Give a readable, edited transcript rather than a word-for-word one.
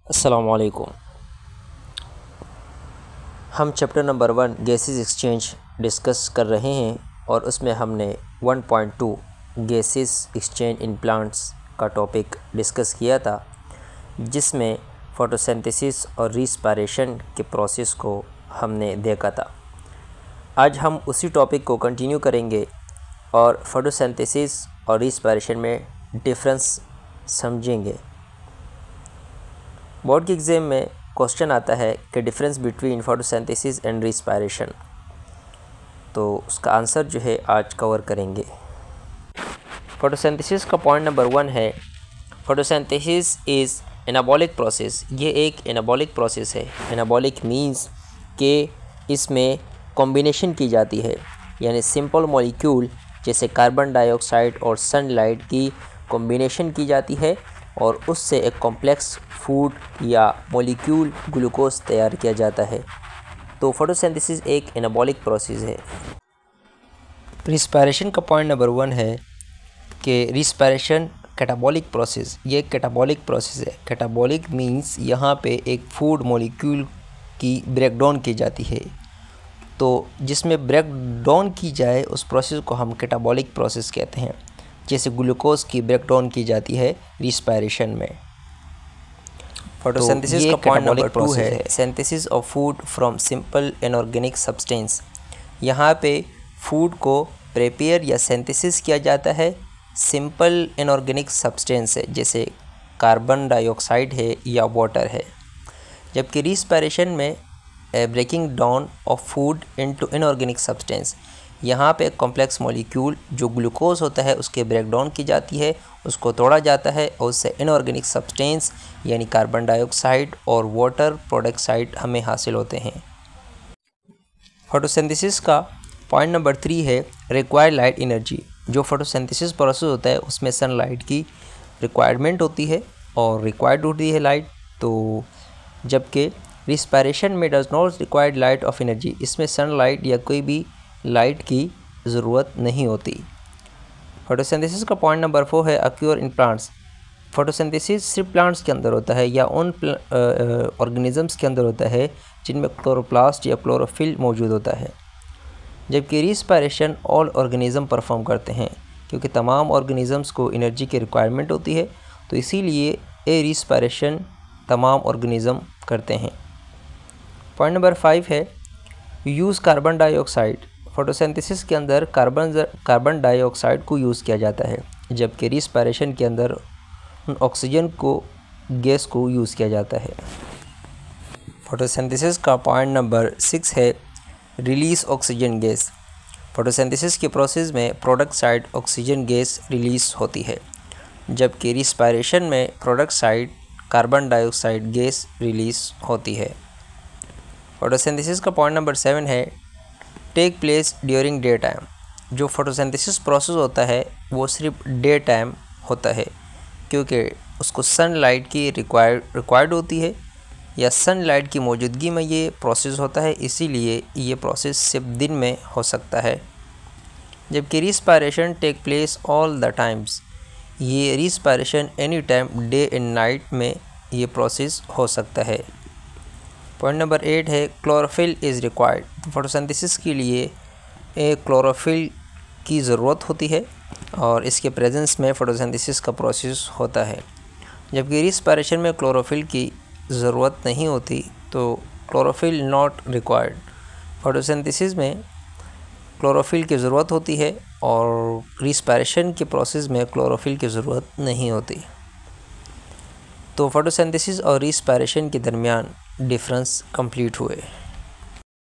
अस्सलाम वालेकुम। हम chapter number 1 gases exchange discuss कर रहे हैं और उसमें हमने 1.2 गैसेस एक्सचेंज इन प्लांट्स का टॉपिक डिस्कस किया था, जिसमें फोटोसिंथेसिस और रिस्पायरेशन के प्रोसेस को हमने देखा था। आज हम उसी टॉपिक को कंटिन्यू करेंगे और फोटोसिंथेसिस और रिस्पायरेशन में डिफरेंस समझेंगे। बोर्ड के एग्ज़ाम में क्वेश्चन आता है कि difference between photosynthesis and respiration, तो उसका आंसर जो है आज कवर करेंगे। फोटोसिंथेसिस का पॉइंट नंबर 1 है, फोटोसिंथेसिस इज़ एनाबॉलिक प्रोसेस। ये एक एनाबॉलिक प्रोसेस है। एनाबॉलिक मींस कि इसमें कॉम्बिनेशन की जाती है, यानी सिंपल मॉलिक्यूल जैसे कार्बन डाइऑक्साइड और सनलाइट की कॉम्बिनेशन की जाती है और उससे एक कॉम्प्लेक्स फूड या मॉलिक्यूल ग्लूकोज तैयार किया जाता है। तो फोटोसिंथेसिस एक एनाबॉलिक प्रोसेस है। रिस्पायरेशन का पॉइंट नंबर 1 है कि रिस्पायरेशन कैटाबॉलिक प्रोसेस। ये एक कैटाबॉलिक प्रोसेस है। कैटाबॉलिक मींस यहाँ पे एक फूड मॉलिक्यूल की ब्रेकडाउन की जाती है, तो जिसमें ब्रेकडाउन की जाए उस प्रोसेस को हम कैटाबॉलिक प्रोसेस कहते हैं। जैसे ग्लूकोज की ब्रेकडाउन की जाती है रिस्पायरेशन में। फोटोसिंथेसिस का पॉइंट नंबर 2 है synthesis of food from simple inorganic substance. यहाँ पे फूड को प्रिपेयर या सिंथेसिस किया जाता है सिंपल इनऑर्गेनिक सब्सटेंस है, जैसे कार्बन डाइऑक्साइड है या वाटर है। जबकि रिस्पायरेशन में breaking down of food into inorganic substance, यहाँ पे कॉम्प्लेक्स मॉलिक्यूल जो ग्लूकोज होता है उसके ब्रेकडाउन की जाती है, उसको तोड़ा जाता है और उससे इनऑर्गेनिक सब्सटेंस यानी कार्बन डाइऑक्साइड और वाटर प्रोडक्साइड हमें हासिल होते हैं। फोटोसिंथेसिस का पॉइंट नंबर 3 है रिक्वायर्ड लाइट एनर्जी। जो फोटोसिंथेसिस प्रोसेस होता है उसमें सनलाइट की रिक्वायरमेंट होती है और रिक्वायर्ड होती है लाइट। तो जबकि रिस्पायरेशन में does not required light of energy, इसमें सनलाइट या कोई भी लाइट की ज़रूरत नहीं होती। फोटोसिंथेसिस का पॉइंट नंबर 4 है अक्यूर इन प्लांट्स। फोटोसिंथेसिस सिर्फ प्लांट्स के अंदर होता है या उन ऑर्गेनिजम्स के अंदर होता है जिनमें क्लोरोप्लास्ट या क्लोरोफिल मौजूद होता है। जबकि रिस्पायरेशन ऑल ऑर्गेनिज़म परफॉर्म करते हैं, क्योंकि तमाम ऑर्गेनिजम्स को एनर्जी की रिक्वायरमेंट होती है, तो इसीलिए ये रिस्पायरेशन तमाम ऑर्गेनिज़म करते हैं। पॉइंट नंबर 5 है यूज़ कार्बन डाइऑक्साइड। फोटोसिंथेसिस के अंदर कार्बन डाइऑक्साइड को यूज़ किया जाता है, जबकि रिस्पायरेशन के अंदर ऑक्सीजन को गैस को यूज़ किया जाता है। फोटोसिंथेसिस का पॉइंट नंबर 6 है रिलीज़ ऑक्सीजन गैस। फोटोसिंथेसिस के प्रोसेस में product side oxygen gas release होती है, जबकि रिस्पायरेशन में product side carbon dioxide gas release होती है। फोटोसिंथेसिस का पॉइंट नंबर 7 है take place during day time. जो फोटोसिंथेसिस प्रोसेस होता है वो सिर्फ डे टाइम होता है, क्योंकि उसको सनलाइट की रिक्वायर्ड होती है या सनलाइट की मौजूदगी में ये प्रोसेस होता है, इसीलिए ये प्रोसेस सिर्फ दिन में हो सकता है। जबकि respiration take place all the times, ये respiration any time day and night में ये प्रोसेस हो सकता है। पॉइंट नंबर 8 है क्लोरोफिल इज़ रिक्वायर्ड। फोटोसिंथेसिस के लिए एक क्लोरोफिल की ज़रूरत होती है और इसके प्रेजेंस में फोटोसिंथेसिस का प्रोसेस होता है। जबकि रिस्पायरेशन में क्लोरोफिल की ज़रूरत नहीं होती, तो क्लोरोफिल नॉट रिक्वायर्ड। फोटोसिंथेसिस में क्लोरोफिल की ज़रूरत होती है और रिस्पायरेशन के प्रोसेस में क्लोरोफिल की ज़रूरत नहीं होती। तो फोटोसिंथेसिस और रिस्पायरेशन के दरमियान डिफरेंस कंप्लीट हुए।